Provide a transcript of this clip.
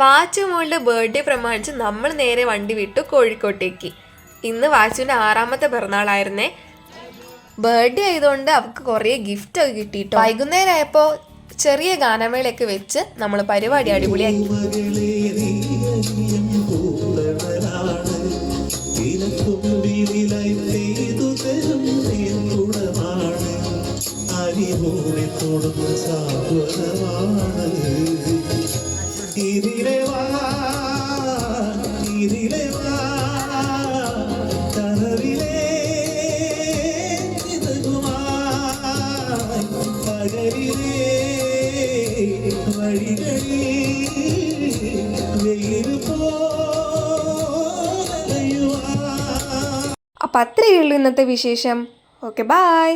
വാച്ചുമോളുടെ birthday പ്രമാണിച്ച് നമ്മൾ നേരെ വണ്ടി വിട്ടു കോഴിക്കോട്ടേക്ക്. ഇന്ന് വാച്ചുവിൻ്റെ 6ാമത്തെ പിറന്നാളായിരുന്നേ. ബർത്ത്ഡേ ആയതുകൊണ്ട് അവൾക്ക് കുറേ ഗിഫ്റ്റൊക്കെ കിട്ടിയിട്ടോ. വൈകുന്നേരം ആയപ്പോൾ ചെറിയ ഗാനമേളയൊക്കെ വെച്ച് നമ്മൾ പരിപാടി അടിപൊളിയാക്കി. അപ്പം അത്രയേ ഉള്ളൂ ഇന്നത്തെ വിശേഷം. Okay, bye.